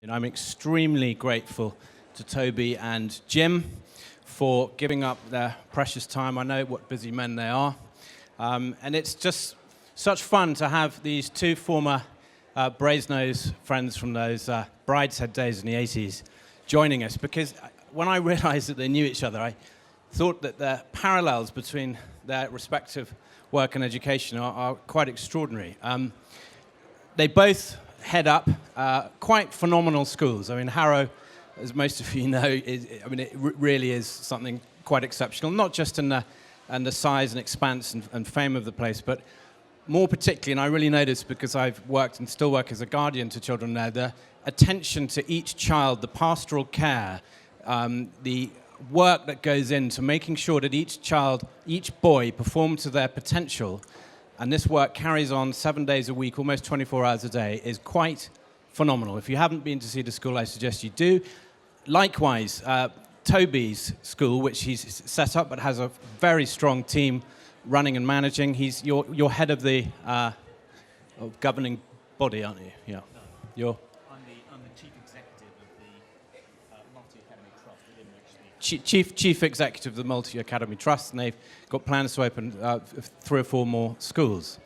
And I'm extremely grateful to Toby and Jim for giving up their precious time. I know what busy men they are. And it's just such fun to have these two former Brasenose friends from those Brideshead days in the 80s joining us, because when I realized that they knew each other, I thought that the parallels between their respective work and education are quite extraordinary. They both head up quite phenomenal schools. I mean, Harrow, as most of you know, it really is something quite exceptional, not just in the size and expanse and fame of the place, but more particularly, and I really know this because I've worked and still work as a guardian to children there, the attention to each child, the pastoral care, the work that goes into making sure that each child, each boy performs to their potential, and this work carries on 7 days a week, almost 24 hours a day, is quite phenomenal. If you haven't been to see the school, I suggest you do. Likewise, Toby's school, which he's set up but has a very strong team running and managing. You're head of the governing body, aren't you? Yeah. No. I'm the chief executive of the Multi-Academy Trust within which the... Chief executive of the Multi-Academy Trust, and they've got plans to open 3 or 4 more schools.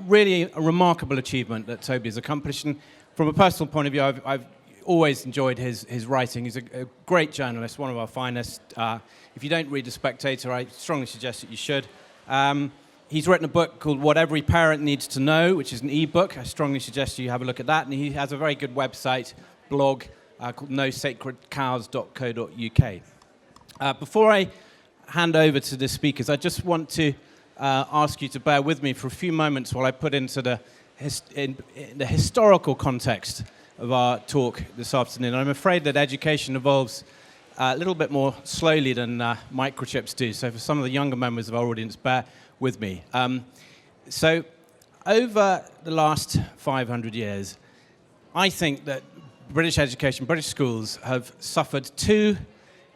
Really a remarkable achievement that Toby has accomplished, and from a personal point of view, I've always enjoyed his writing. He's a great journalist, one of our finest. If you don't read The Spectator, I strongly suggest that you should. He's written a book called What Every Parent Needs to Know, which is an e-book. I strongly suggest you have a look at that. And he has a very good website, blog, called nosacredcows.co.uk. Before I hand over to the speakers, I just want to ask you to bear with me for a few moments while I put into the historical context of our talk this afternoon. I'm afraid that education evolves a little bit more slowly than microchips do, so for some of the younger members of our audience, bear with me. So over the last 500 years, I think that British education, British schools have suffered 2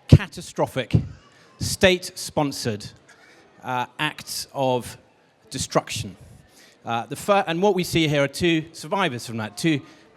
catastrophic state-sponsored acts of destruction. And what we see here are 2 survivors from that.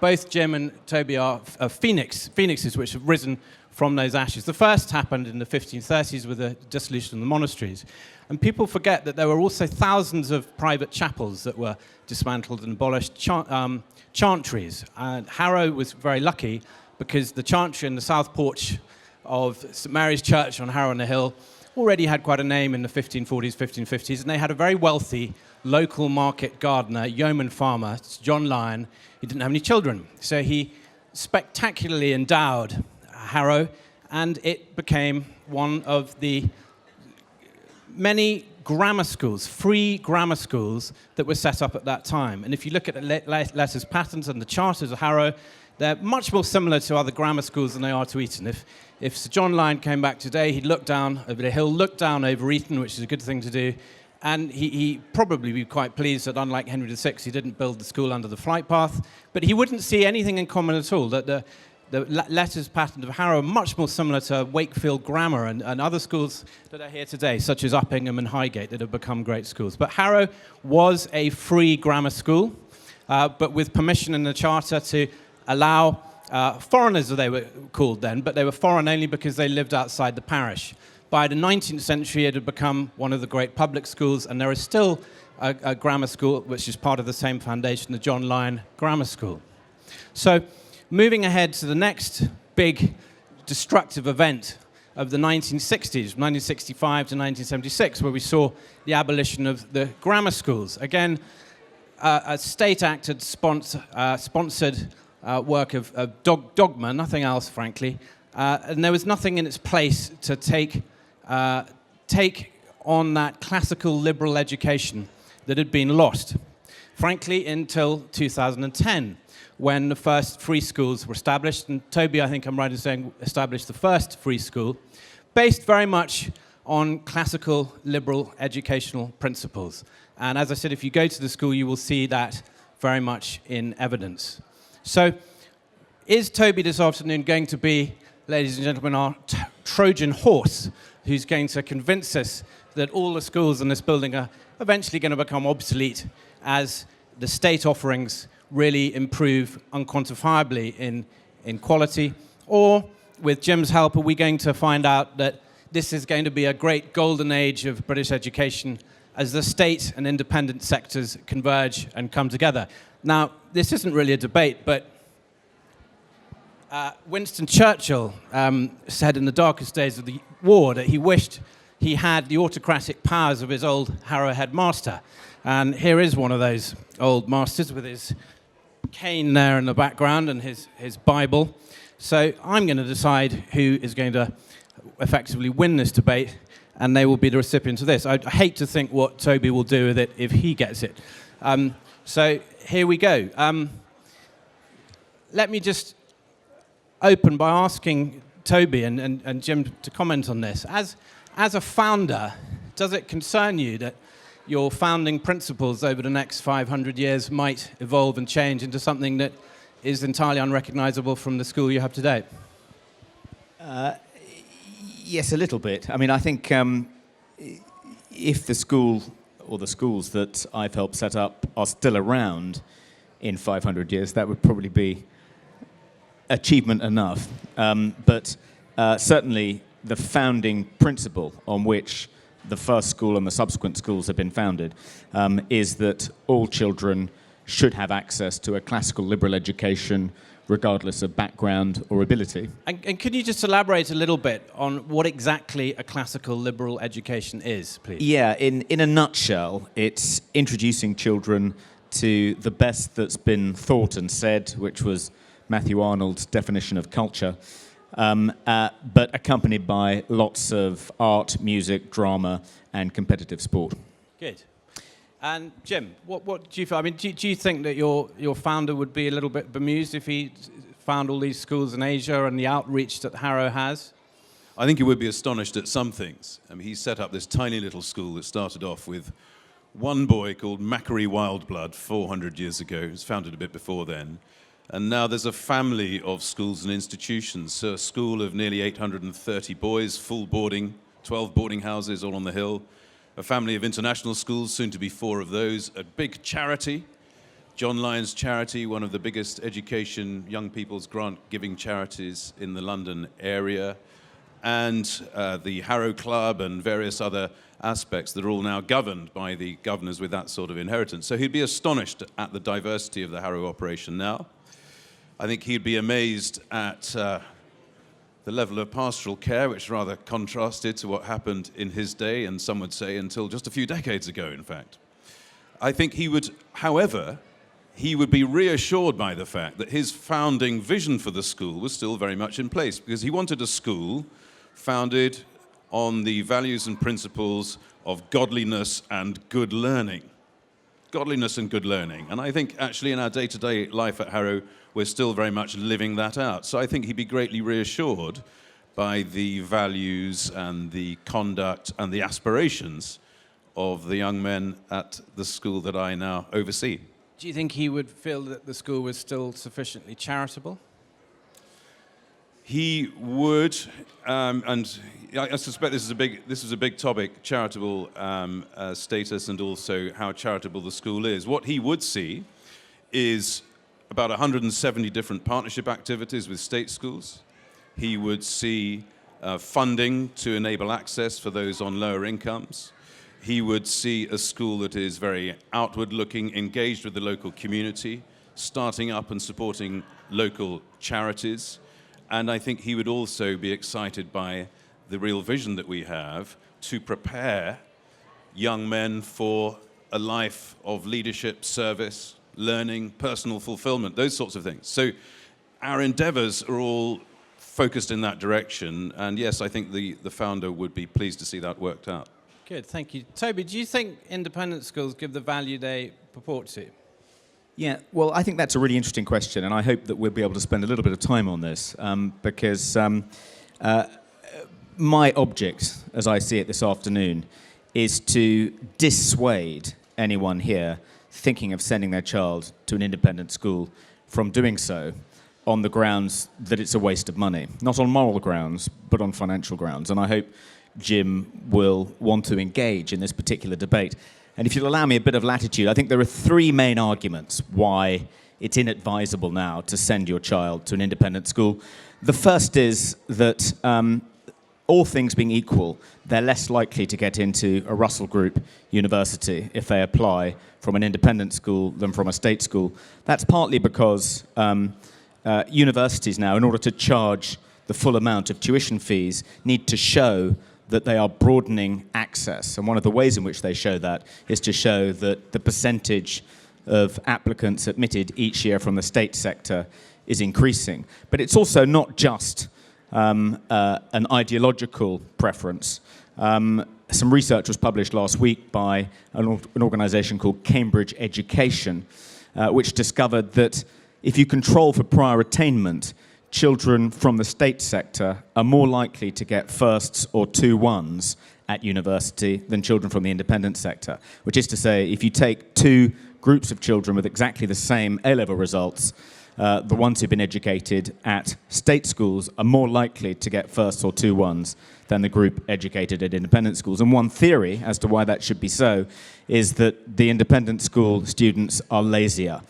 Both Jim and Toby are phoenixes which have risen from those ashes. The first happened in the 1530s with the dissolution of the monasteries. And people forget that there were also thousands of private chapels that were dismantled and abolished, chantries. And Harrow was very lucky because the chantry in the south porch of St Mary's Church on Harrow on the Hill already had quite a name in the 1540s, 1550s, and they had a very wealthy local market gardener, yeoman farmer, John Lyon. He didn't have any children, so he spectacularly endowed Harrow, and it became one of the many grammar schools, free grammar schools, that were set up at that time. And if you look at the letters patterns and the charters of Harrow, they're much more similar to other grammar schools than they are to Eton. If Sir John Lyon came back today, he'd look down over the hill, look down over Eton, which is a good thing to do, and he'd probably be quite pleased that, unlike Henry VI, he didn't build the school under the flight path, but he wouldn't see anything in common at all, that the letters pattern of Harrow are much more similar to Wakefield Grammar and other schools that are here today, such as Uppingham and Highgate, that have become great schools. But Harrow was a free grammar school, but with permission in the charter to allow foreigners, as they were called then, but they were foreign only because they lived outside the parish. By the 19th century, it had become one of the great public schools, and there is still a grammar school which is part of the same foundation, the John Lyon Grammar School. So, moving ahead to the next big destructive event of the 1960s, 1965 to 1976, where we saw the abolition of the grammar schools. Again, a state-acted sponsored work of dogma, nothing else, frankly. And there was nothing in its place to take on that classical liberal education that had been lost, frankly, until 2010, when the first free schools were established. And Toby, I think I'm right in saying, established the first free school, based very much on classical liberal educational principles. And as I said, if you go to the school, you will see that very much in evidence. So, is Toby this afternoon going to be, ladies and gentlemen, our Trojan horse, who's going to convince us that all the schools in this building are eventually going to become obsolete as the state offerings really improve unquantifiably in quality? Or, with Jim's help, are we going to find out that this is going to be a great golden age of British education as the state and independent sectors converge and come together? Now, this isn't really a debate, but Winston Churchill said in the darkest days of the war that he wished he had the autocratic powers of his old Harrow headmaster. And here is one of those old masters with his cane there in the background and his Bible. So I'm going to decide who is going to effectively win this debate, and they will be the recipients of this. I hate to think what Toby will do with it if he gets it. So here we go. Let me just open by asking Toby and Jim to comment on this. As a founder, does it concern you that your founding principles over the next 500 years might evolve and change into something that is entirely unrecognizable from the school you have today? Yes, a little bit. I mean, I think if the school or the schools that I've helped set up are still around in 500 years, that would probably be achievement enough. But certainly the founding principle on which the first school and the subsequent schools have been founded is that all children should have access to a classical liberal education regardless of background or ability. And can you just elaborate a little bit on what exactly a classical liberal education is, please? Yeah, in a nutshell, it's introducing children to the best that's been thought and said, which was Matthew Arnold's definition of culture, but accompanied by lots of art, music, drama, and competitive sport. Good. And Jim, what do you feel? I mean, do you think that your founder would be a little bit bemused if he found all these schools in Asia and the outreach that Harrow has? I think he would be astonished at some things. I mean, he set up this tiny little school that started off with one boy called Macquarie Wildblood 400 years ago. It was founded a bit before then. And now there's a family of schools and institutions. So a school of nearly 830 boys, full boarding, 12 boarding houses all on the hill. A family of international schools, soon to be 4 of those. A big charity, John Lyons Charity, one of the biggest education, young people's grant-giving charities in the London area. And the Harrow Club and various other aspects that are all now governed by the governors with that sort of inheritance. So he'd be astonished at the diversity of the Harrow operation now. I think he'd be amazed at the level of pastoral care, which rather contrasted to what happened in his day, and some would say until just a few decades ago, in fact. I think he would, however, he would be reassured by the fact that his founding vision for the school was still very much in place, because he wanted a school founded on the values and principles of godliness and good learning. Godliness and good learning. And I think actually in our day-to-day life at Harrow, we're still very much living that out. So I think he'd be greatly reassured by the values and the conduct and the aspirations of the young men at the school that I now oversee. Do you think he would feel that the school was still sufficiently charitable? He would, and I suspect this is a big topic, charitable status and also how charitable the school is. What he would see is about 170 different partnership activities with state schools. He would see funding to enable access for those on lower incomes. He would see a school that is very outward-looking, engaged with the local community, starting up and supporting local charities. And I think he would also be excited by the real vision that we have to prepare young men for a life of leadership, service, learning, personal fulfillment, those sorts of things. So our endeavors are all focused in that direction. And yes, I think the founder would be pleased to see that worked out. Good, thank you. Toby, do you think independent schools give the value they purport to? Yeah, well, I think that's a really interesting question, and I hope that we'll be able to spend a little bit of time on this, because my object, as I see it this afternoon, is to dissuade anyone here thinking of sending their child to an independent school from doing so on the grounds that it's a waste of money. Not on moral grounds, but on financial grounds. And I hope Jim will want to engage in this particular debate. And if you'll allow me a bit of latitude, I think there are 3 main arguments why it's inadvisable now to send your child to an independent school. The first is that all things being equal, they're less likely to get into a Russell Group university if they apply from an independent school than from a state school. That's partly because universities now, in order to charge the full amount of tuition fees, need to show that they are broadening access. And one of the ways in which they show that is to show that the percentage of applicants admitted each year from the state sector is increasing. But it's also not just an ideological preference. Some research was published last week by an organization called Cambridge Education, which discovered that if you control for prior attainment, children from the state sector are more likely to get firsts or 2-1s at university than children from the independent sector. Which is to say, if you take two groups of children with exactly the same A-level results, the ones who've been educated at state schools are more likely to get firsts or 2-1s than the group educated at independent schools. And one theory as to why that should be so is that the independent school students are lazier.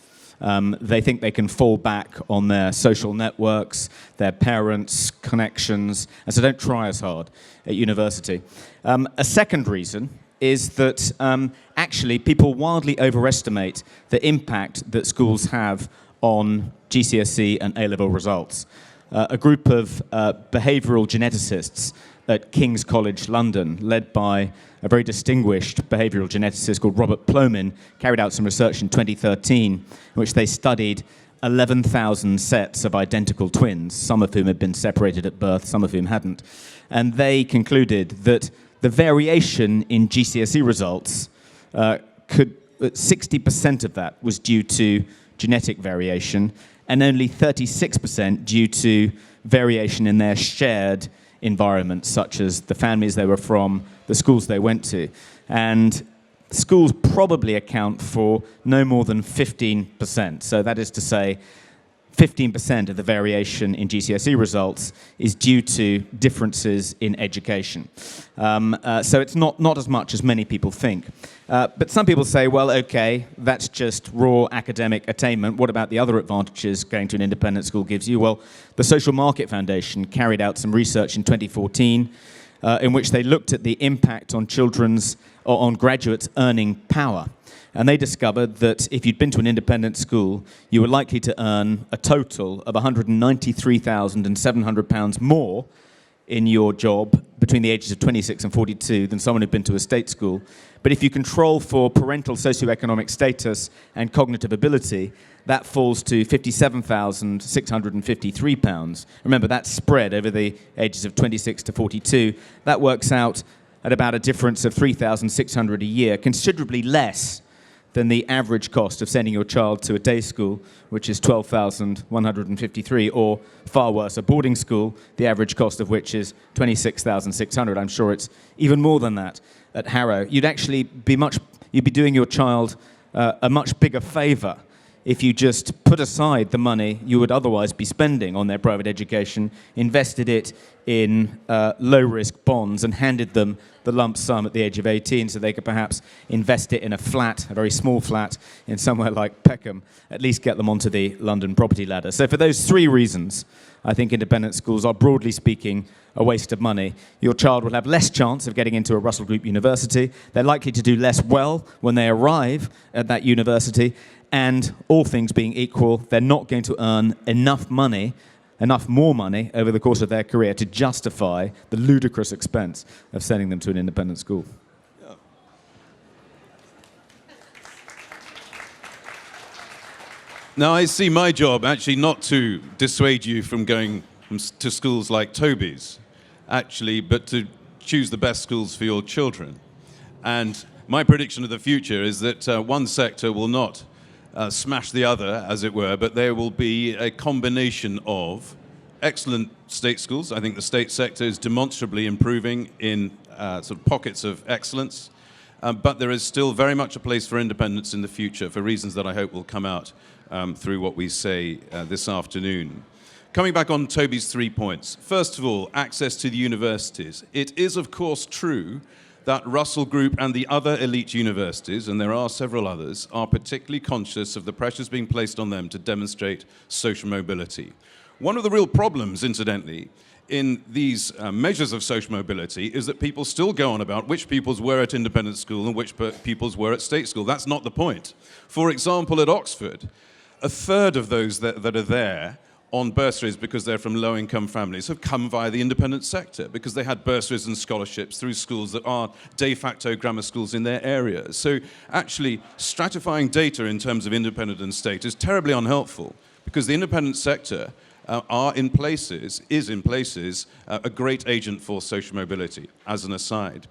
They think they can fall back on their social networks, their parents' connections, and so don't try as hard at university. A second reason is that actually people wildly overestimate the impact that schools have on GCSE and A-level results. A group of behavioural geneticists at King's College London, led by a very distinguished behavioural geneticist called Robert Plomin, carried out some research in 2013 in which they studied 11,000 sets of identical twins, some of whom had been separated at birth, some of whom hadn't. And they concluded that the variation in GCSE results 60% of that was due to genetic variation, and only 36% due to variation in their shared environments, such as the families they were from, the schools they went to. And schools probably account for no more than 15%. So that is to say, 15% of the variation in GCSE results is due to differences in education. So it's not as much as many people think. But some people say, well, okay, that's just raw academic attainment. What about the other advantages going to an independent school gives you? Well, the Social Market Foundation carried out some research in 2014 in which they looked at the impact on on graduates' earning power. And they discovered that if you'd been to an independent school, you were likely to earn a total of £193,700 more in your job between the ages of 26 and 42 than someone who'd been to a state school. But if you control for parental socioeconomic status and cognitive ability, that falls to £57,653. Remember, that's spread over the ages of 26 to 42. That works out at about a difference of £3,600 a year, considerably less than the average cost of sending your child to a day school, which is £12,153, or far worse, a boarding school, the average cost of which is £26,600. I'm sure it's even more than that at Harrow. You'd actually be doing your child a much bigger favour if you just put aside the money you would otherwise be spending on their private education, invested it in low-risk bonds, and handed them the lump sum at the age of 18 so they could perhaps invest it in a very small flat in somewhere like Peckham, at least get them onto the London property ladder. So for those three reasons, I think independent schools are, broadly speaking, a waste of money. Your child will have less chance of getting into a Russell Group university. They're likely to do less well when they arrive at that university. And all things being equal, they're not going to earn enough more money over the course of their career to justify the ludicrous expense of sending them to an independent school. Now, I see my job actually not to dissuade you from going to schools like Toby's, actually, but to choose the best schools for your children. And my prediction of the future is that one sector will not smash the other, as it were, but there will be a combination of excellent state schools. I think the state sector is demonstrably improving in sort of pockets of excellence, but there is still very much a place for independence in the future for reasons that I hope will come out through what we say this afternoon. Coming back on Toby's 3 points. First of all, access to the universities. It is, of course, true that Russell Group and the other elite universities, and there are several others, are particularly conscious of the pressures being placed on them to demonstrate social mobility. One of the real problems, incidentally, in these measures of social mobility is that people still go on about which pupils were at independent school and which pupils were at state school. That's not the point. For example, at Oxford, a third of those that are there on bursaries because they're from low-income families have come via the independent sector because they had bursaries and scholarships through schools that are de facto grammar schools in their areas. So actually stratifying data in terms of independent and state is terribly unhelpful because the independent sector is in places a great agent for social mobility, as an aside.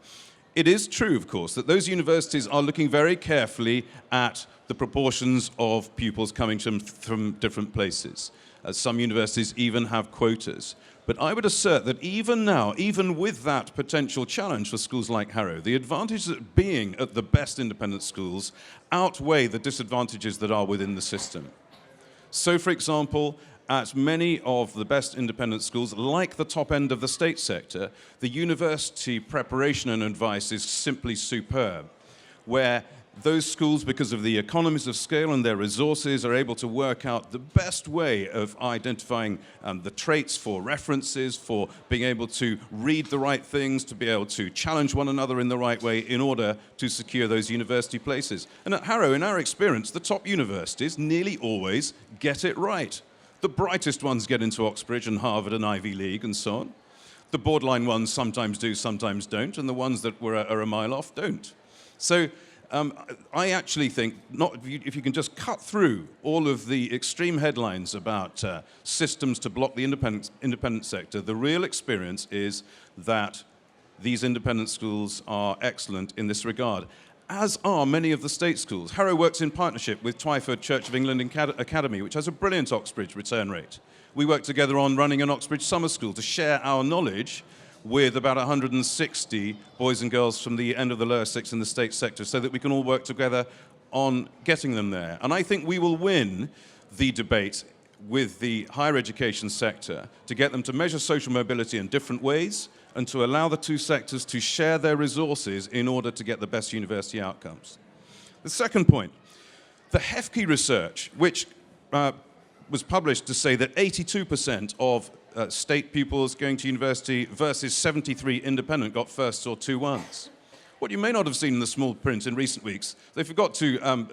It is true, of course, that those universities are looking very carefully at the proportions of pupils coming from different places. Some universities even have quotas. But I would assert that even now, even with that potential challenge for schools like Harrow, the advantages of being at the best independent schools outweigh the disadvantages that are within the system. So, for example, at many of the best independent schools, like the top end of the state sector, the university preparation and advice is simply superb, where those schools, because of the economies of scale and their resources, are able to work out the best way of identifying the traits for references, for being able to read the right things, to be able to challenge one another in the right way in order to secure those university places. And at Harrow, in our experience, the top universities nearly always get it right. The brightest ones get into Oxbridge and Harvard and Ivy League and so on. The borderline ones sometimes do, sometimes don't, and the ones that are a mile off don't. So I actually think, if you can just cut through all of the extreme headlines about systems to block the independent sector, the real experience is that these independent schools are excellent in this regard, as are many of the state schools. Harrow works in partnership with Twyford Church of England Academy, which has a brilliant Oxbridge return rate. We work together on running an Oxbridge summer school to share our knowledge with about 160 boys and girls from the end of the lower six in the state sector so that we can all work together on getting them there. And I think we will win the debate with the higher education sector to get them to measure social mobility in different ways and to allow the two sectors to share their resources in order to get the best university outcomes. The second point, the HEFKE research, which was published to say that 82% of state pupils going to university versus 73 independent got firsts or 2-1s. What you may not have seen in the small print in recent weeks, they forgot well,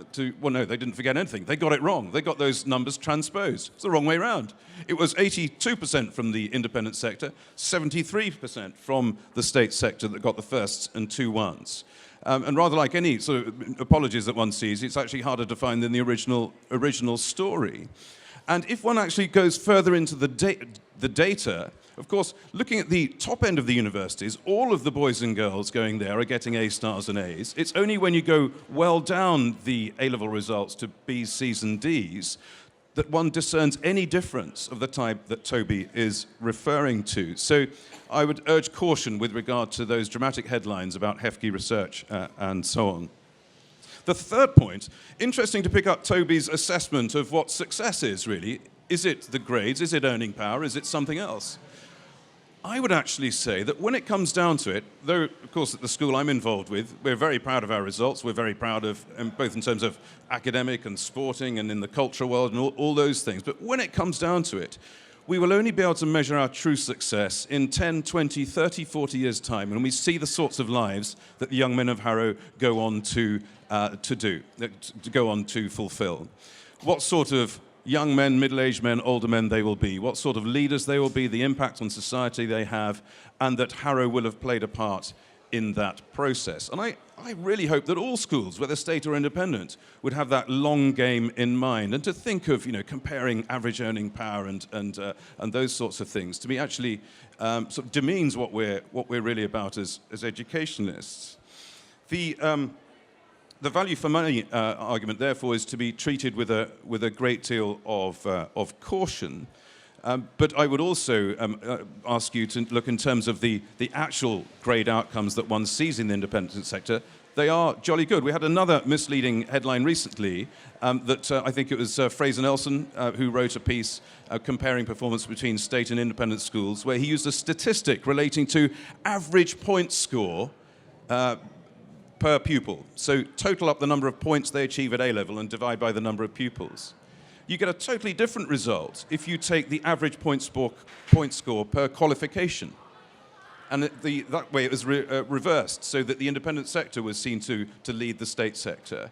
no, they didn't forget anything. They got it wrong. They got those numbers transposed. It's the wrong way around. It was 82% from the independent sector, 73% from the state sector that got the firsts and 2-1s. And rather like any sort of apologies that one sees, it's actually harder to find than the original story. And if one actually goes further into the data, of course, looking at the top end of the universities, all of the boys and girls going there are getting A stars and A's. It's only when you go well down the A-level results to B's, C's, and D's that one discerns any difference of the type that Toby is referring to. So I would urge caution with regard to those dramatic headlines about HEFKE research and so on. The third point, interesting to pick up Toby's assessment of what success is, really. Is it the grades? Is it earning power? Is it something else? I would actually say that when it comes down to it, though, of course, at the school I'm involved with, we're very proud of our results. We're very proud of, both in terms of academic and sporting and in the cultural world and all those things. But when it comes down to it, we will only be able to measure our true success in 10, 20, 30, 40 years' time when we see the sorts of lives that the young men of Harrow go on to go on to fulfill. What sort of young men, middle-aged men, older men they will be, what sort of leaders they will be, the impact on society they have, and that Harrow will have played a part in that process. And I really hope that all schools, whether state or independent, would have that long game in mind and to think of, comparing average earning power and those sorts of things. To me, actually, sort of demeans what we're really about as educationalists. The value for money argument, therefore, is to be treated with a great deal of caution. But I would also ask you to look in terms of the actual grade outcomes that one sees in the independent sector. They are jolly good. We had another misleading headline recently that I think it was Fraser Nelson who wrote a piece comparing performance between state and independent schools, where he used a statistic relating to average point score per pupil. So total up the number of points they achieve at A-level and divide by the number of pupils. You get a totally different result if you take the average point score per qualification. And that way it was reversed, so that the independent sector was seen to lead the state sector.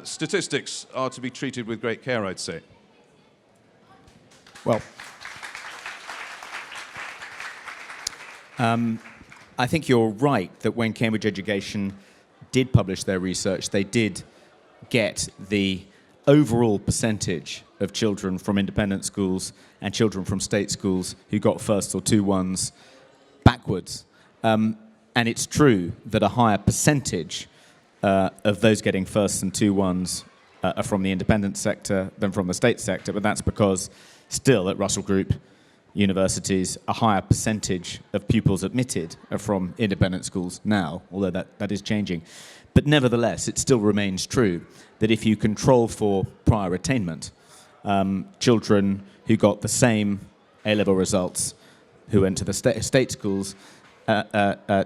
Statistics are to be treated with great care, I'd say. Well, I think you're right that when Cambridge Education did publish their research, they did get the overall percentage of children from independent schools and children from state schools who got first or 2-1s backwards. And it's true that a higher percentage of those getting firsts and 2-1s are from the independent sector than from the state sector, but that's because still at Russell Group universities, a higher percentage of pupils admitted are from independent schools now, although that is changing. But nevertheless, it still remains true that if you control for prior attainment, children who got the same A-level results who went to the state schools are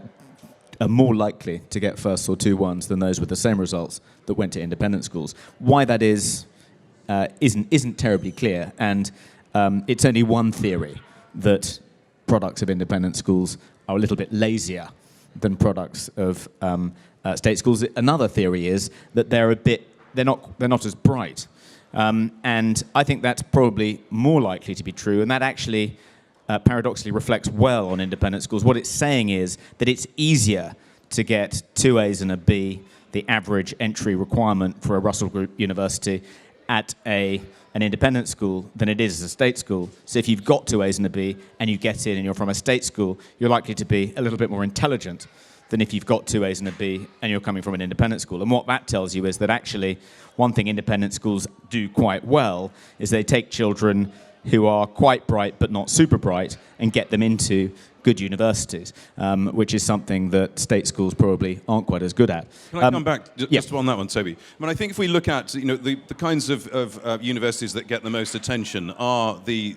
more likely to get firsts or 2-1s than those with the same results that went to independent schools. Why that is isn't terribly clear, and it's only one theory that products of independent schools are a little bit lazier than products of state schools. Another theory is that they're not as bright, and I think that's probably more likely to be true, and that actually paradoxically reflects well on independent schools. What it's saying is that it's easier to get 2 A's and a B, the average entry requirement for a Russell Group university, at an independent school than it is as a state school. So if you've got 2 A's and a B and you get in and you're from a state school, you're likely to be a little bit more intelligent than if you've got 2 A's and a B and you're coming from an independent school. And what that tells you is that actually one thing independent schools do quite well is they take children who are quite bright but not super bright and get them into good universities, which is something that state schools probably aren't quite as good at. Can I come back just on that one, Toby? I mean, I think if we look at the kinds of universities that get the most attention are the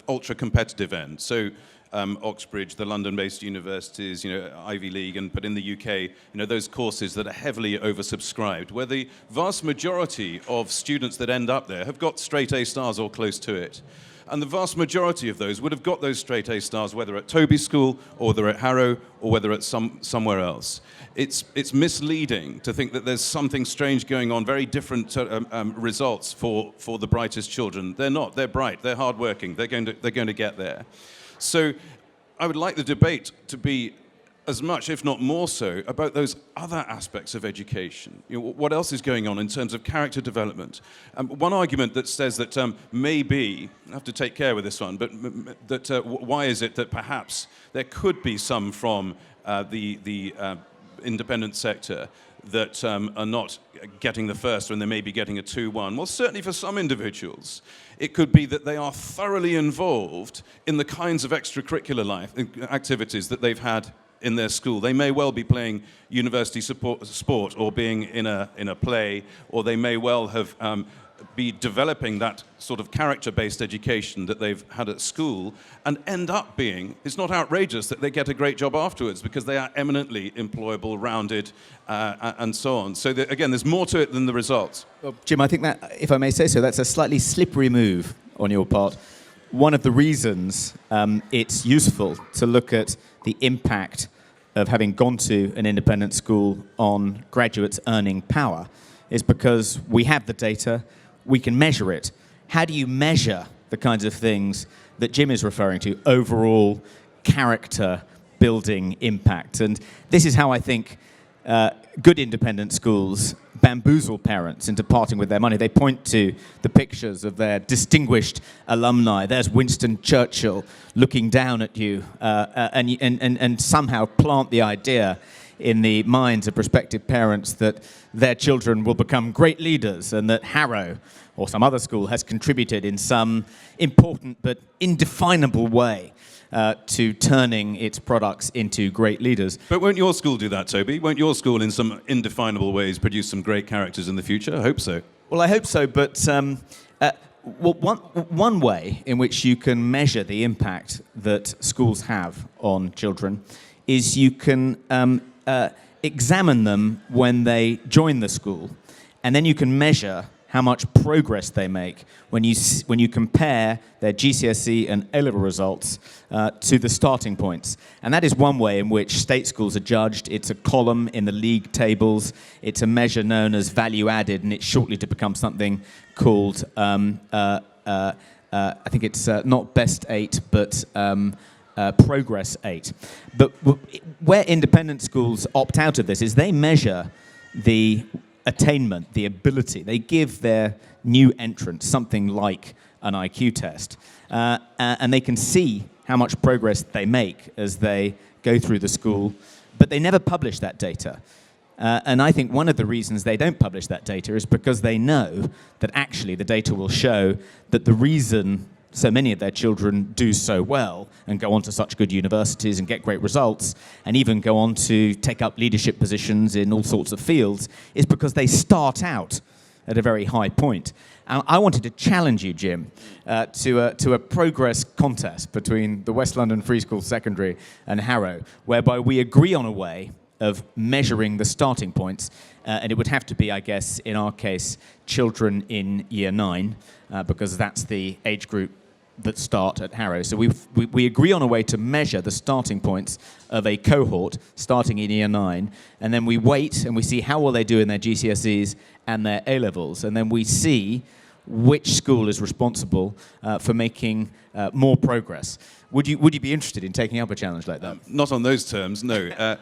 ultra-competitive end. So Oxbridge, the London-based universities, Ivy League, but in the UK, those courses that are heavily oversubscribed, where the vast majority of students that end up there have got straight A stars or close to it. And the vast majority of those would have got those straight A stars, whether at Toby School, or whether at Harrow, or whether at somewhere else. It's misleading to think that there's something strange going on, very different results for the brightest children. They're not. They're bright. They're hardworking. They're going to get there. So I would like the debate to be as much, if not more so, about those other aspects of education. What else is going on in terms of character development? One argument that says that maybe, I have to take care with this one, but that why is it that perhaps there could be some from the independent sector that are not getting the first when they may be getting a 2-1. Well, certainly for some individuals, it could be that they are thoroughly involved in the kinds of extracurricular life activities that they've had in their school. They may well be playing university sport or being in a play, or they may well have be developing that sort of character-based education that they've had at school and end up being, it's not outrageous that they get a great job afterwards because they are eminently employable, rounded, and so on. So again, there's more to it than the results. Well, Jim, I think that, if I may say so, that's a slightly slippery move on your part. One of the reasons it's useful to look at the impact of having gone to an independent school on graduates' earning power is because we have the data, we can measure it. How do you measure the kinds of things that Jim is referring to, overall character building impact? And this is how I think good independent schools bamboozle parents into parting with their money. They point to the pictures of their distinguished alumni. There's Winston Churchill looking down at you, and somehow plant the idea in the minds of prospective parents that their children will become great leaders and that Harrow or some other school has contributed in some important but indefinable way to turning its products into great leaders. But won't your school do that, Toby? Won't your school in some indefinable ways produce some great characters in the future? I hope so. Well, I hope so, but one way in which you can measure the impact that schools have on children is you can examine them when they join the school, and then you can measure how much progress they make when you compare their GCSE and A-level results to the starting points. And that is one way in which state schools are judged. It's a column in the league tables. It's a measure known as value added, and it's shortly to become something called, I think it's not best 8, but progress 8. But where independent schools opt out of this is they measure the attainment, the ability. They give their new entrants something like an IQ test, and they can see how much progress they make as they go through the school, but they never publish that data. And I think one of the reasons they don't publish that data is because they know that actually the data will show that the reason so many of their children do so well and go on to such good universities and get great results and even go on to take up leadership positions in all sorts of fields is because they start out at a very high point. And I wanted to challenge you, Jim, to a progress contest between the West London Free School Secondary and Harrow, whereby we agree on a way of measuring the starting points, and it would have to be, I guess, in our case, children in year 9, because that's the age group that start at Harrow. So we agree on a way to measure the starting points of a cohort starting in year 9, and then we wait and we see how well they do in their GCSEs and their A-levels, and then we see which school is responsible for making more progress. Would you be interested in taking up a challenge like that? Not on those terms, no.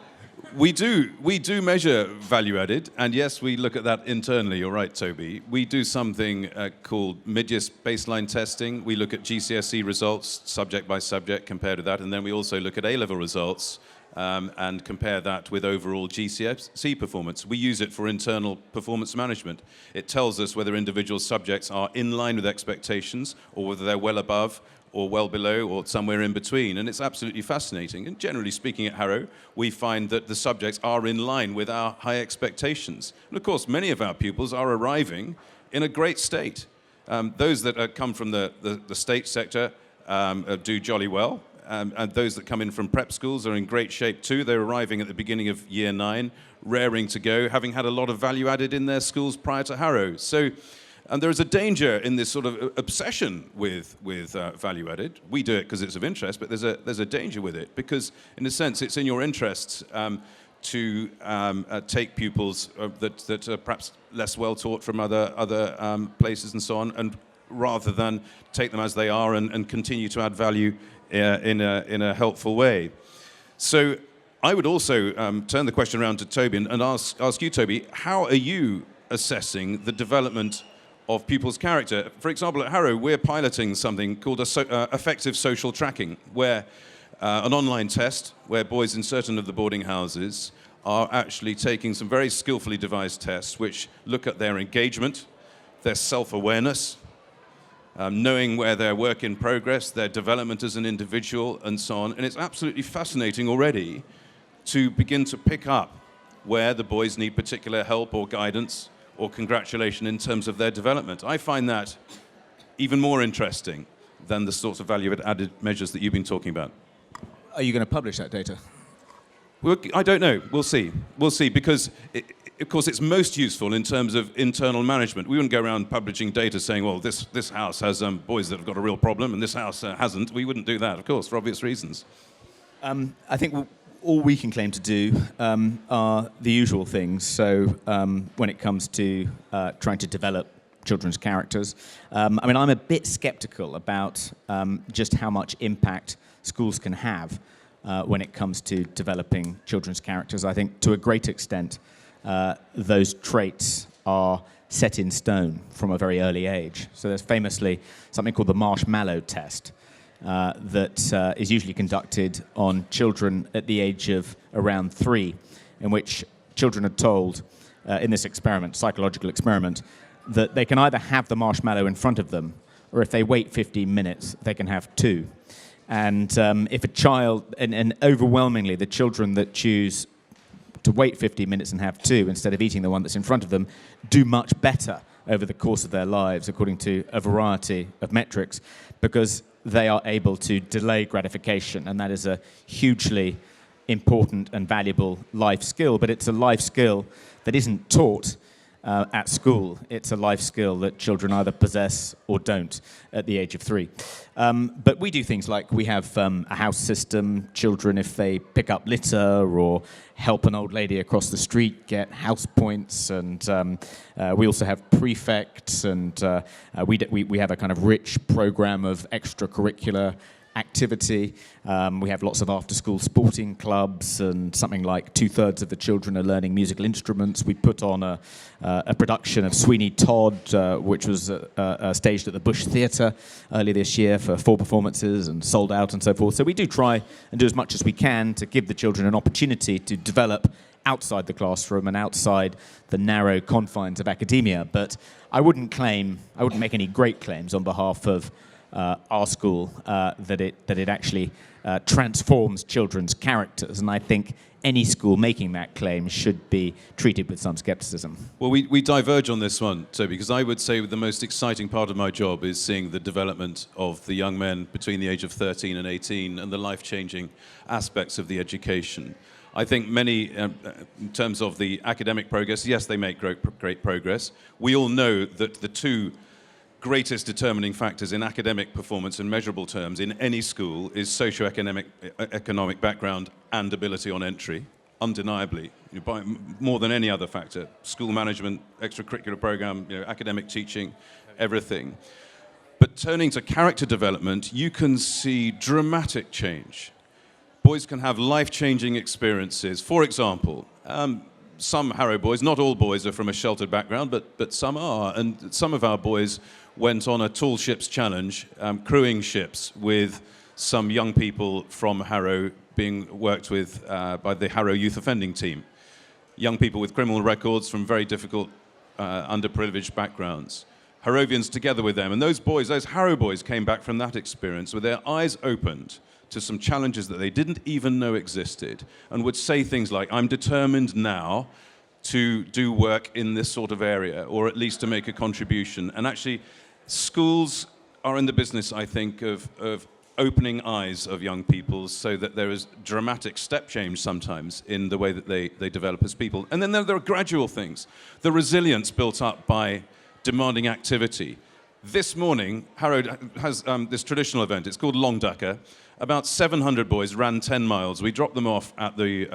We do measure value added, and yes, we look at that internally. You're right, Toby. We do something called mid-year baseline testing. We look at GCSE results, subject by subject, compare to that, and then we also look at A-level results and compare that with overall GCSE performance. We use it for internal performance management. It tells us whether individual subjects are in line with expectations or whether they're well above or well below, or somewhere in between. And it's absolutely fascinating. And generally speaking at Harrow, we find that the subjects are in line with our high expectations. And of course, many of our pupils are arriving in a great state. Those that come from the state sector do jolly well. And those that come in from prep schools are in great shape too. They're arriving at the beginning of year 9, raring to go, having had a lot of value added in their schools prior to Harrow. And there is a danger in this sort of obsession with value added. We do it because it's of interest, but there's a danger with it because, in a sense, it's in your interests to take pupils that are perhaps less well taught from other places and so on, and rather than take them as they are and continue to add value in a helpful way. So I would also turn the question around to Toby and ask you, Toby, how are you assessing the development of pupils' character? For example, at Harrow, we're piloting something called effective social tracking, where an online test where boys in certain of the boarding houses are actually taking some very skillfully devised tests which look at their engagement, their self-awareness, knowing where their work in progress, their development as an individual, and so on. And it's absolutely fascinating already to begin to pick up where the boys need particular help or guidance or congratulation in terms of their development. I find that even more interesting than the sorts of value-added measures that you've been talking about. Are you going to publish that data? Well, I don't know. We'll see. We'll see, because, of course, it's most useful in terms of internal management. We wouldn't go around publishing data saying, well, this house has boys that have got a real problem and this house hasn't. We wouldn't do that, of course, for obvious reasons. I think all we can claim to do are the usual things. So when it comes to trying to develop children's characters, I'm a bit skeptical about just how much impact schools can have when it comes to developing children's characters. I think to a great extent, those traits are set in stone from a very early age. So there's famously something called the marshmallow test, that is usually conducted on children at the age of around 3, in which children are told in this experiment, psychological experiment, that they can either have the marshmallow in front of them, or if they wait 15 minutes, they can have 2. And if a child, and overwhelmingly the children that choose to wait 15 minutes and have 2 instead of eating the one that's in front of them, do much better over the course of their lives, according to a variety of metrics, because they are able to delay gratification, and that is a hugely important and valuable life skill, but it's a life skill that isn't taught at school. It's a life skill that children either possess or don't at the age of 3. But we do things like we have a house system. Children, if they pick up litter or help an old lady across the street, get house points. And we also have prefects, and we have a kind of rich program of extracurricular activity. We have lots of after-school sporting clubs, and something like 2/3 of the children are learning musical instruments. We put on a production of Sweeney Todd, which was staged at the Bush Theatre earlier this year for 4 performances and sold out and so forth. So we do try and do as much as we can to give the children an opportunity to develop outside the classroom and outside the narrow confines of academia. But I wouldn't make any great claims on behalf of our school that it actually transforms children's characters, and I think any school making that claim should be treated with some skepticism. Well, we diverge on this one, Toby, because I would say the most exciting part of my job is seeing the development of the young men between the age of 13 and 18 and the life-changing aspects of the education. I think many, in terms of the academic progress, yes, they make great progress. We all know that the two greatest determining factors in academic performance in measurable terms in any school is socio-economic background and ability on entry, undeniably, by more than any other factor. School management, extracurricular program, academic teaching, everything. But turning to character development, you can see dramatic change. Boys can have life-changing experiences. For example, some Harrow boys, not all boys are from a sheltered background, but some are. And some of our boys went on a tall ships challenge, crewing ships with some young people from Harrow being worked with by the Harrow Youth Offending Team. Young people with criminal records from very difficult, underprivileged backgrounds. Harrovians together with them. And those boys, those Harrow boys, came back from that experience with their eyes opened to some challenges that they didn't even know existed, and would say things like, I'm determined now to do work in this sort of area, or at least to make a contribution. And actually, schools are in the business, I think, of opening eyes of young people so that there is dramatic step change sometimes in the way that they develop as people. And then there are gradual things. The resilience built up by demanding activity. This morning, Harrow has this traditional event. It's called Long Ducker. About 700 boys ran 10 miles. We dropped them off at the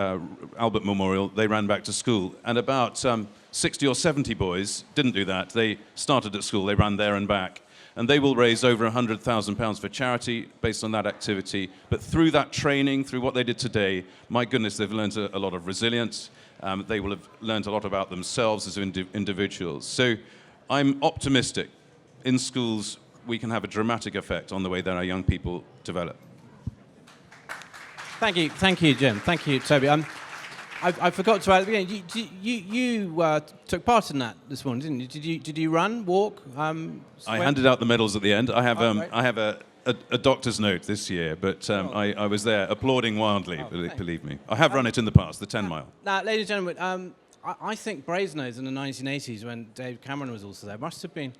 Albert Memorial. They ran back to school. And about 60 or 70 boys didn't do that. They started at school. They ran there and back. And they will raise over £100,000 for charity based on that activity. But through that training, through what they did today, my goodness, they've learned a lot of resilience. They will have learned a lot about themselves as individuals. So I'm optimistic. In schools, we can have a dramatic effect on the way that our young people develop. Thank you, Jim. Thank you, Toby. I forgot to add at the beginning. You took part in that this morning, didn't you? Did you run, walk? I handed out the medals at the end. I have a doctor's note this year, but I was there applauding wildly. Believe me, I have run it in the past, the 10 mile. Now, ladies and gentlemen, I think Brasenose in the 1980s, when Dave Cameron was also there, must have been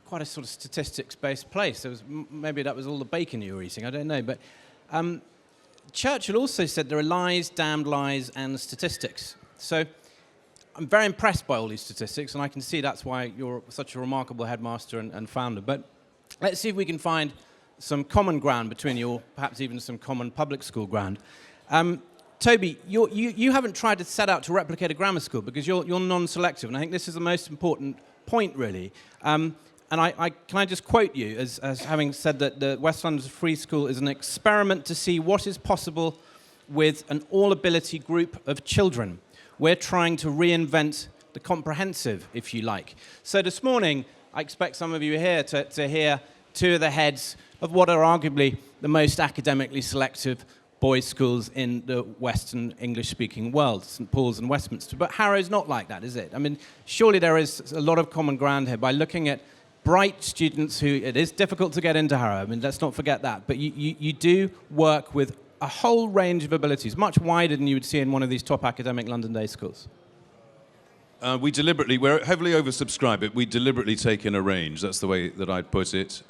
quite a sort of statistics-based place. Maybe that was all the bacon you were eating. I don't know, but. Churchill also said there are lies, damned lies, and statistics. So I'm very impressed by all these statistics, and I can see that's why you're such a remarkable headmaster and founder. But let's see if we can find some common ground between you, or perhaps even some common public school ground. Toby, you haven't tried to set out to replicate a grammar school because you're non-selective, and I think this is the most important point, really. And can I just quote you as having said that the West London Free School is an experiment to see what is possible with an all-ability group of children. We're trying to reinvent the comprehensive, if you like. So this morning, I expect some of you here to hear two of the heads of what are arguably the most academically selective boys' schools in the Western English-speaking world, St Paul's and Westminster. But Harrow's not like that, is it? I mean, surely there is a lot of common ground here by looking at bright students who, it is difficult to get into Harrow, I mean, let's not forget that, but you do work with a whole range of abilities, much wider than you would see in one of these top academic London day schools. We're heavily oversubscribed, but we deliberately take in a range. That's the way that I'd put it.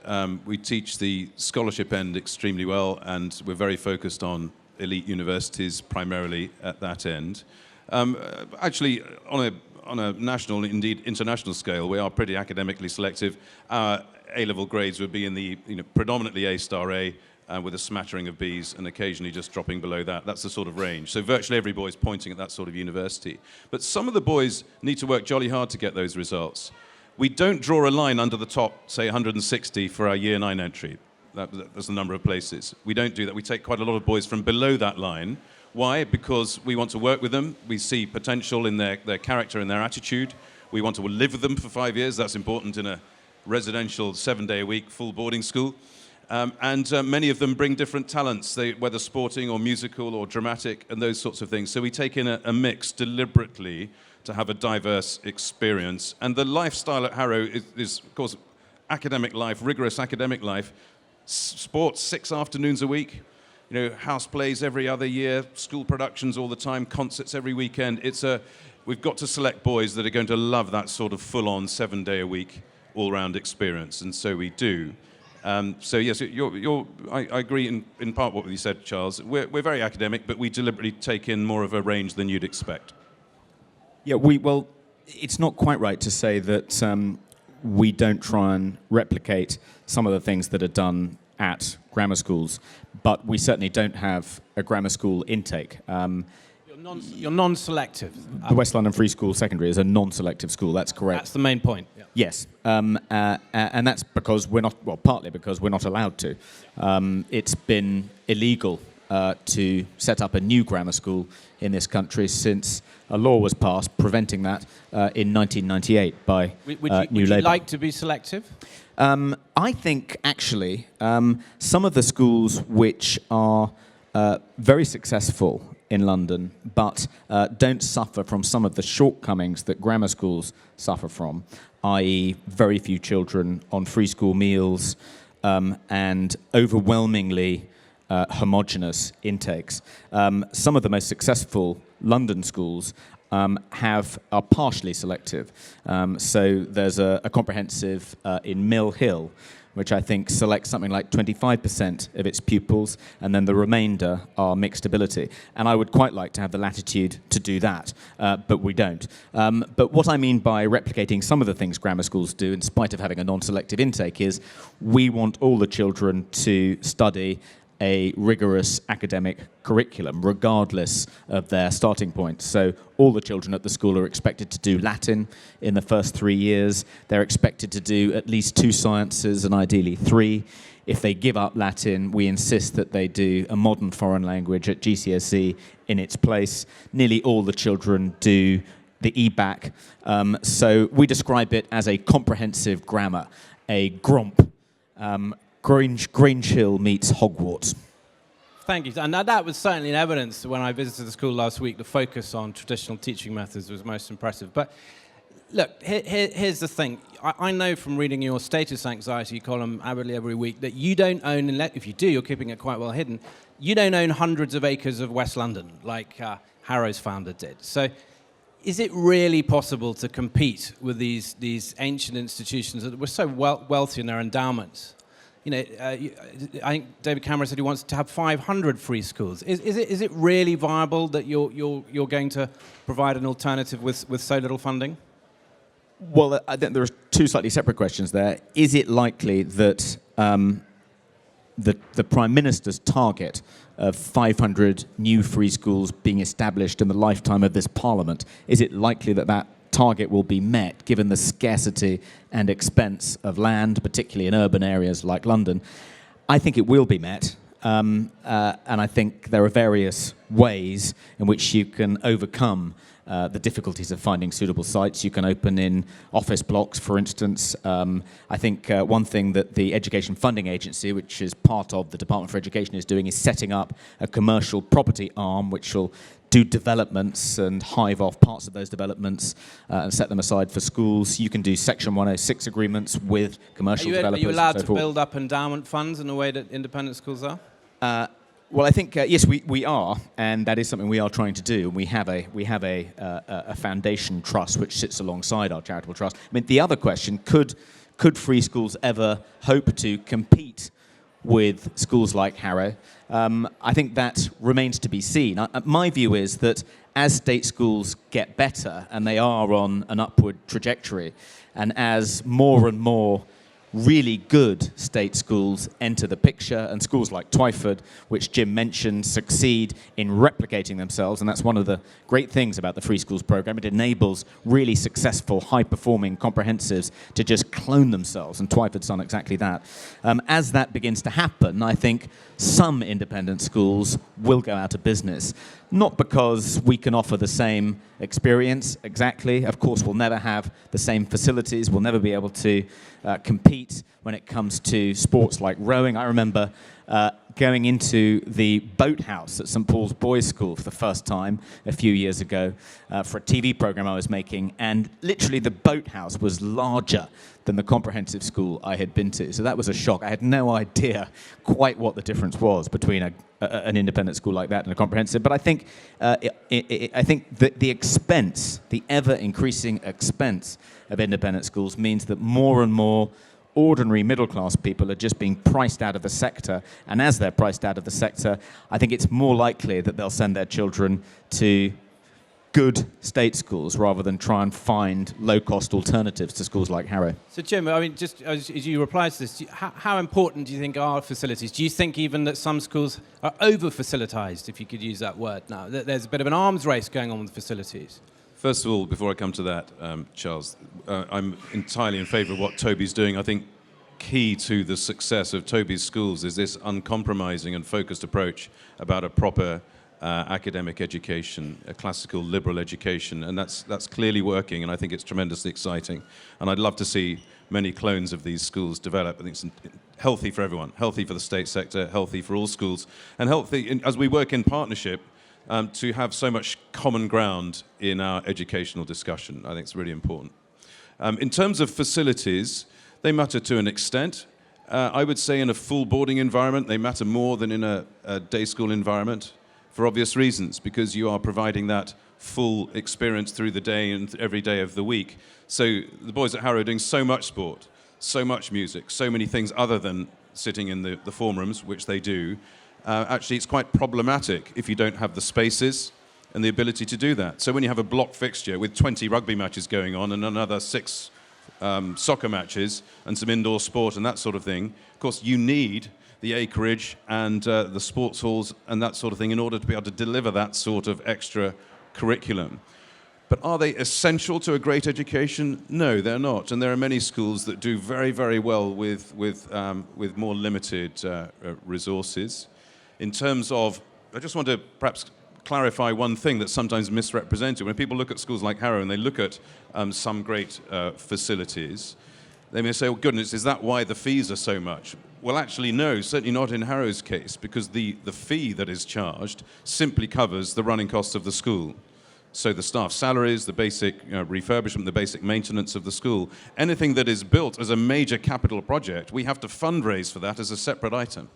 We teach the scholarship end extremely well, and we're very focused on elite universities primarily at that end. Actually, on a national, indeed international scale, we are pretty academically selective. Our A-level grades would be in the predominantly A-star A, with a smattering of Bs and occasionally just dropping below that. That's the sort of range. So virtually every boy is pointing at that sort of university. But some of the boys need to work jolly hard to get those results. We don't draw a line under the top, say 160 for our Year 9 entry. That's the number of places. We don't do that. We take quite a lot of boys from below that line. Why? Because we want to work with them. We see potential in their character and their attitude. We want to live with them for 5 years. That's important in a residential 7-day-a-week full boarding school. And many of them bring different talents, whether sporting or musical or dramatic and those sorts of things. So we take in a mix deliberately to have a diverse experience. And the lifestyle at Harrow is of course, academic life, rigorous academic life, sports 6 afternoons a week, house plays every other year, school productions all the time, concerts every weekend. We've got to select boys that are going to love that sort of full-on 7-day-a-week all-round experience, and so we do. So yes, I agree in part what you said, Charles. We're very academic, but we deliberately take in more of a range than you'd expect. Yeah, well, it's not quite right to say that we don't try and replicate some of the things that are done at grammar schools, but we certainly don't have a grammar school intake. You're non-selective. The West London Free School Secondary is a non-selective school, that's correct. That's the main point. Yeah. Yes, and that's because partly because we're not allowed to. It's been illegal to set up a new grammar school in this country since a law was passed preventing that in 1998 by New Labour. Would you like to be selective? I think, actually, some of the schools which are very successful in London, but don't suffer from some of the shortcomings that grammar schools suffer from, i.e. very few children on free school meals and overwhelmingly homogenous intakes. Some of the most successful London schools are partially selective. So there's a comprehensive in Mill Hill, which I think selects something like 25% of its pupils, and then the remainder are mixed ability. And I would quite like to have the latitude to do that, but we don't. But what I mean by replicating some of the things grammar schools do, in spite of having a non-selective intake, is we want all the children to study a rigorous academic curriculum, regardless of their starting point. So all the children at the school are expected to do Latin in the first 3 years. They're expected to do at least 2 sciences and ideally 3. If they give up Latin, we insist that they do a modern foreign language at GCSE in its place. Nearly all the children do the EBAC. So we describe it as a comprehensive grammar, a GROMP. Grange Hill meets Hogwarts. Thank you. And that was certainly in evidence when I visited the school last week. The focus on traditional teaching methods was most impressive. But look, here's the thing. I know from reading your status anxiety column avidly every week that you don't own, if you do, you're keeping it quite well hidden, you don't own hundreds of acres of West London like Harrow's founder did. So is it really possible to compete with these ancient institutions that were so wealthy in their endowments? I think David Cameron said he wants to have 500 free schools. Is it really viable that you're going to provide an alternative with so little funding? Well, I think there are 2 slightly separate questions there. Is it likely that the Prime Minister's target of 500 new free schools being established in the lifetime of this Parliament, is it likely that target will be met given the scarcity and expense of land, particularly in urban areas like London? I think it will be met, and I think there are various ways in which you can overcome the difficulties of finding suitable sites. You can open in office blocks, for instance. I think one thing that the Education Funding Agency, which is part of the Department for Education, is doing is setting up a commercial property arm which will do developments and hive off parts of those developments and set them aside for schools. You can do Section 106 agreements with commercial developers. Are you allowed to build up endowment funds in the way that independent schools are? Well, I think yes, we are, and that is something we are trying to do. We have a foundation trust which sits alongside our charitable trust. I mean, the other question: could free schools ever hope to compete with schools like Harrow. I think that remains to be seen. My view is that as state schools get better, and they are on an upward trajectory, and as more and more really good state schools enter the picture, and schools like Twyford, which Jim mentioned, succeed in replicating themselves, and that's one of the great things about the Free Schools program. It enables really successful, high-performing comprehensives to just clone themselves, and Twyford's done exactly that. As that begins to happen, I think some independent schools will go out of business. Not because we can offer the same experience exactly. Of course, we'll never have the same facilities. We'll never be able to compete when it comes to sports like rowing. I remember going into the boathouse at St. Paul's Boys' School for the first time a few years ago for a TV program I was making, and literally the boathouse was larger than the comprehensive school I had been to. So that was a shock. I had no idea quite what the difference was between an independent school like that and a comprehensive. But I think the expense, the ever-increasing expense of independent schools means that more and more ordinary middle-class people are just being priced out of the sector. And as they're priced out of the sector, I think it's more likely that they'll send their children to good state schools rather than try and find low-cost alternatives to schools like Harrow. So, Jim, I mean, just as you reply to this, how important do you think are facilities? Do you think even that some schools are over-facilitized, if you could use that word now? That there's a bit of an arms race going on with facilities? First of all, before I come to that, Charles, I'm entirely in favour of what Toby's doing. I think key to the success of Toby's schools is this uncompromising and focused approach about a proper academic education, a classical liberal education, and that's clearly working, and I think it's tremendously exciting. And I'd love to see many clones of these schools develop. I think it's healthy for everyone, healthy for the state sector, healthy for all schools, and healthy as we work in partnership to have so much common ground in our educational discussion. I think it's really important. In terms of facilities, they matter to an extent. I would say in a full boarding environment, they matter more than in a day school environment, for obvious reasons, because you are providing that full experience through the day and every day of the week. So the boys at Harrow are doing so much sport, so much music, so many things other than sitting in the form rooms, which they do. Actually, it's quite problematic if you don't have the spaces and the ability to do that. So when you have a block fixture with 20 rugby matches going on and another 6 soccer matches and some indoor sport and that sort of thing, of course, you need the acreage and the sports halls and that sort of thing in order to be able to deliver that sort of extra curriculum. But are they essential to a great education? No, they're not. And there are many schools that do very, very well with more limited resources. In terms of, I just want to perhaps clarify one thing that's sometimes misrepresented. When people look at schools like Harrow and they look at some great facilities, they may say, oh goodness, is that why the fees are so much? Well, actually, no, certainly not in Harrow's case, because the fee that is charged simply covers the running costs of the school. So the staff salaries, the basic refurbishment, the basic maintenance of the school, anything that is built as a major capital project, we have to fundraise for that as a separate item.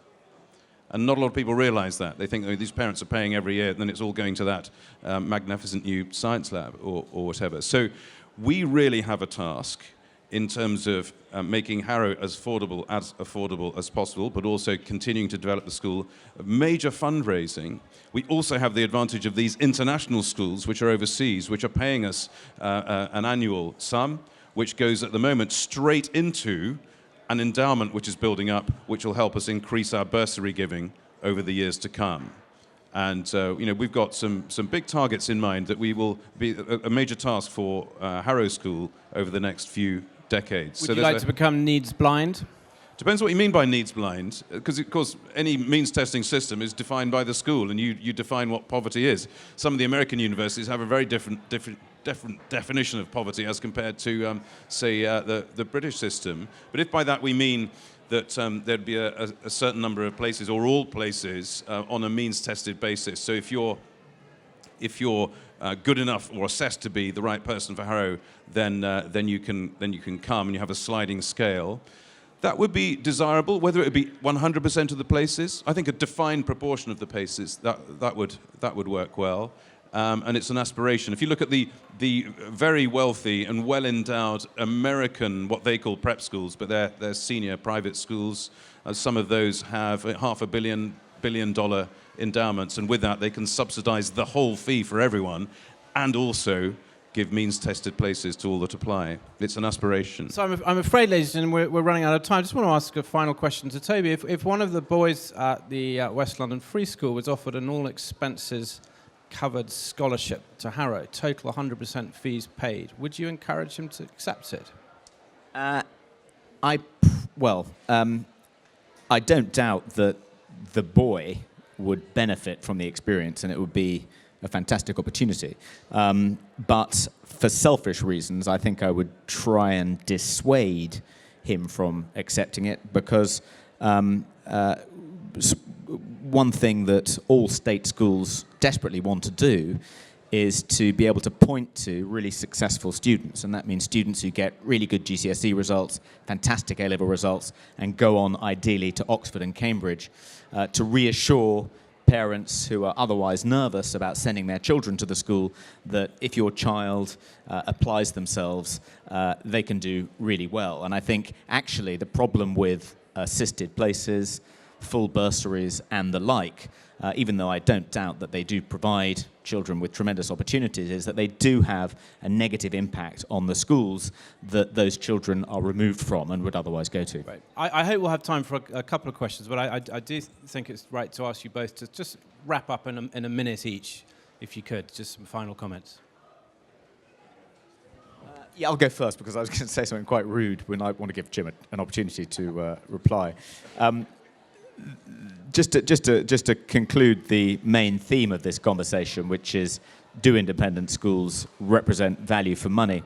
And not a lot of people realize that. They think these parents are paying every year, and then it's all going to that magnificent new science lab or whatever. So we really have a task in terms of making Harrow as affordable as possible, but also continuing to develop the school. Major fundraising. We also have the advantage of these international schools, which are overseas, which are paying us an annual sum, which goes at the moment straight into an endowment which is building up, which will help us increase our bursary giving over the years to come. And we've got some big targets in mind that we will be a major task for Harrow School over the next few decades. Would you like to become needs blind? Depends what you mean by needs blind, because of course any means testing system is defined by the school, and you define what poverty is. Some of the American universities have a very different definition of poverty as compared to, say, the British system. But if by that we mean that there'd be a certain number of places, or all places, on a means-tested basis. So if you're good enough or assessed to be the right person for Harrow, then you can come, and you have a sliding scale. That would be desirable. Whether it would be 100% of the places, I think a defined proportion of the places that would work well. and it's an aspiration. If you look at the very wealthy and well-endowed American, what they call prep schools, but they're senior private schools, some of those have $500 billion endowments, and with that they can subsidize the whole fee for everyone and also give means-tested places to all that apply. It's an aspiration. So I'm afraid, ladies and gentlemen, we're running out of time. I just want to ask a final question to Toby. If one of the boys at the West London Free School was offered an all-expenses-covered scholarship to Harrow, total 100% fees paid, would you encourage him to accept it? I don't doubt that the boy would benefit from the experience, and it would be a fantastic opportunity. But for selfish reasons, I think I would try and dissuade him from accepting it, because one thing that all state schools desperately want to do is to be able to point to really successful students, and that means students who get really good GCSE results, fantastic A-level results, and go on ideally to Oxford and Cambridge, to reassure parents who are otherwise nervous about sending their children to the school that if your child applies themselves, they can do really well. And I think actually the problem with assisted places, full bursaries and the like, even though I don't doubt that they do provide children with tremendous opportunities, is that they do have a negative impact on the schools that those children are removed from and would otherwise go to. Right. I hope we'll have time for a couple of questions, but I do think it's right to ask you both to just wrap up in a minute each, if you could. Just some final comments. Yeah, I'll go first because I was going to say something quite rude when I want to give Jim an opportunity to reply. Just to conclude the main theme of this conversation, which is, do independent schools represent value for money?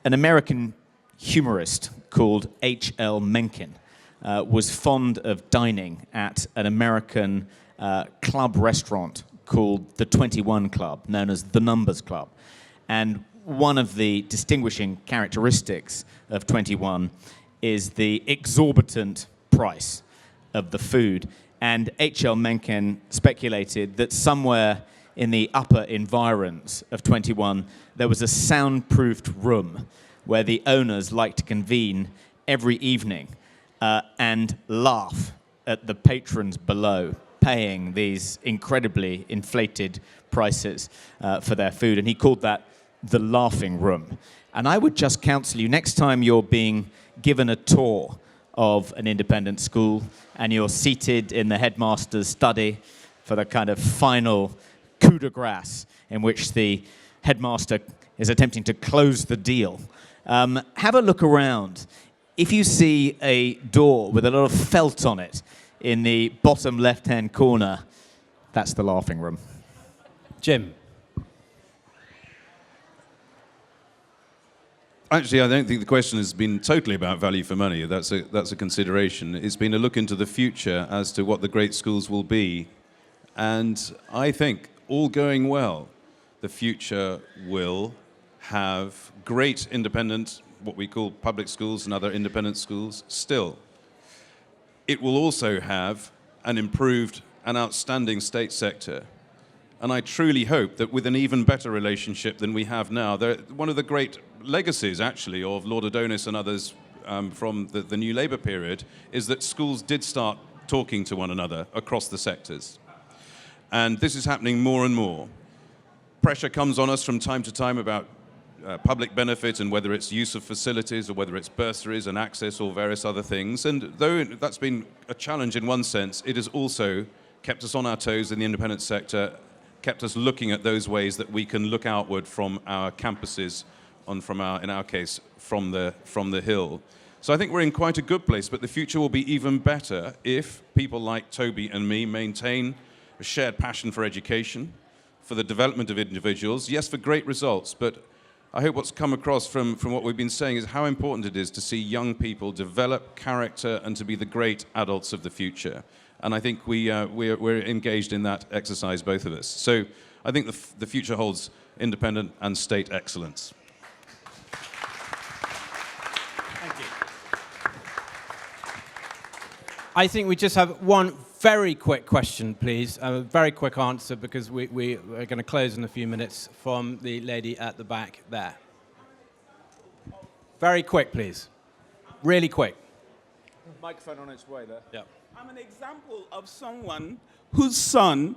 An American humorist called H.L. Mencken was fond of dining at an American club restaurant called the 21 Club, known as the Numbers Club. And one of the distinguishing characteristics of 21 is the exorbitant price of the food. And H.L. Mencken speculated that somewhere in the upper environs of 21 there was a soundproofed room where the owners liked to convene every evening and laugh at the patrons below paying these incredibly inflated prices for their food. And he called that the laughing room. And I would just counsel you, next time you're being given a tour of an independent school and you're seated in the headmaster's study for the kind of final coup de grace in which the headmaster is attempting to close the deal, have a look around. If you see a door with a lot of felt on it in the bottom left-hand corner, that's the laughing room. Jim. Actually, I don't think the question has been totally about value for money. That's a consideration. It's been a look into the future as to what the great schools will be. And I think, all going well, the future will have great independent, what we call public schools and other independent schools still. It will also have an improved and outstanding state sector. And I truly hope that with an even better relationship than we have now, one of the great legacies, actually, of Lord Adonis and others from the New Labour period is that schools did start talking to one another across the sectors. And this is happening more and more. Pressure comes on us from time to time about public benefit and whether it's use of facilities or whether it's bursaries and access or various other things. And though that's been a challenge in one sense, it has also kept us on our toes in the independent sector, kept us looking at those ways that we can look outward from our campuses, in our case, from the Hill. So I think we're in quite a good place, but the future will be even better if people like Toby and me maintain a shared passion for education, for the development of individuals, yes, for great results, but I hope what's come across from what we've been saying is how important it is to see young people develop character and to be the great adults of the future. And I think we're engaged in that exercise, both of us. So I think the future holds independent and state excellence. Thank you. I think we just have one Very quick question, please. A very quick answer, because we are going to close in a few minutes, from the lady at the back there. Very quick, please. Really quick. Microphone on its way there. Yeah. I'm an example of someone whose son,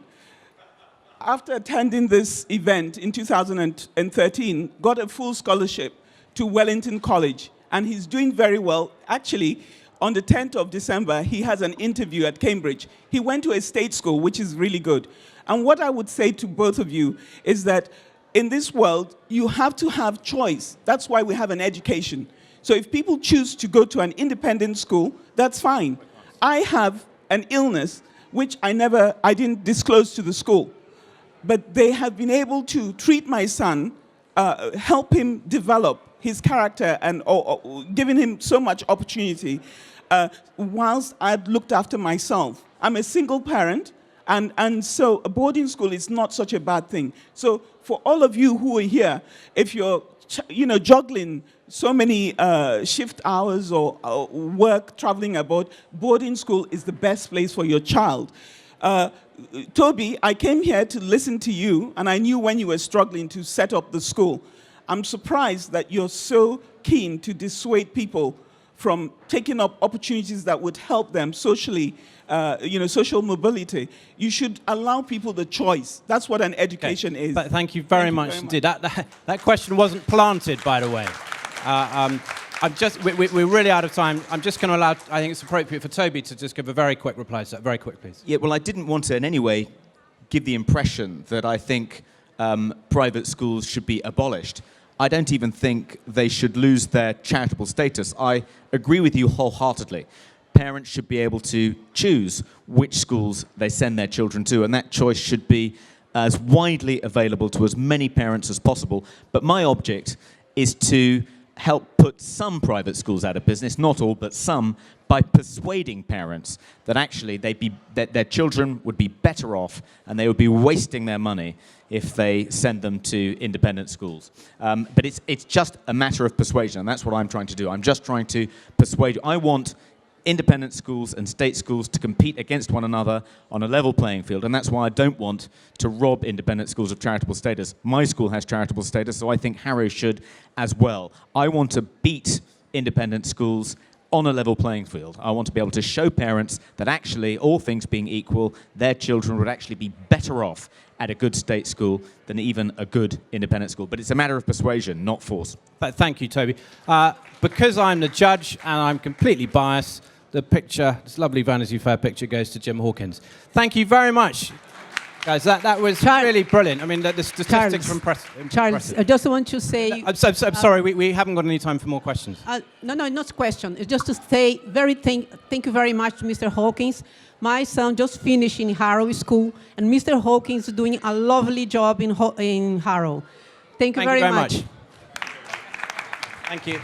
after attending this event in 2013, got a full scholarship to Wellington College, and he's doing very well. Actually, on the 10th of December, he has an interview at Cambridge. He went to a state school, which is really good. And what I would say to both of you is that in this world, you have to have choice. That's why we have an education. So if people choose to go to an independent school, that's fine. I have an illness which I didn't disclose to the school. But they have been able to treat my son, help him develop his character, and giving him so much opportunity, whilst I'd looked after myself. I'm a single parent, and so a boarding school is not such a bad thing. So for all of you who are here, if you're juggling so many shift hours or work, traveling abroad, boarding school is the best place for your child. Toby, I came here to listen to you, and I knew when you were struggling to set up the school. I'm surprised that you're so keen to dissuade people from taking up opportunities that would help them socially, social mobility. You should allow people the choice. That's what an education is. But thank you very much indeed. That question wasn't planted, by the way. We're really out of time. I'm just going to allow, I think it's appropriate for Toby to just give a very quick reply to that. Very quick, please. Yeah, well, I didn't want to in any way give the impression that I think private schools should be abolished. I don't even think they should lose their charitable status. I agree with you wholeheartedly. Parents should be able to choose which schools they send their children to, and that choice should be as widely available to as many parents as possible. But my object is to help put some private schools out of business, not all, but some, by persuading parents that actually that their children would be better off and they would be wasting their money if they send them to independent schools. But it's just a matter of persuasion, and that's what I'm trying to do. I'm just trying to persuade you. I want independent schools and state schools to compete against one another on a level playing field, and that's why I don't want to rob independent schools of charitable status. My school has charitable status, so I think Harrow should as well. I want to beat independent schools on a level playing field. I want to be able to show parents that actually, all things being equal, their children would actually be better off at a good state school than even a good independent school. But it's a matter of persuasion, not force. But thank you, Toby. Because I'm the judge and I'm completely biased, the picture, this lovely Vanity Fair picture, goes to Jim Hawkins. Thank you very much, guys. That was really brilliant. I mean, the statistics are impressive. Charles, I just want to say... I'm sorry, we haven't got any time for more questions. No, not question. It's just to say thank you very much to Mr. Hawkins. My son just finished in Harrow School, and Mr. Hawkins is doing a lovely job in Harrow. Thank you very much. Thank you.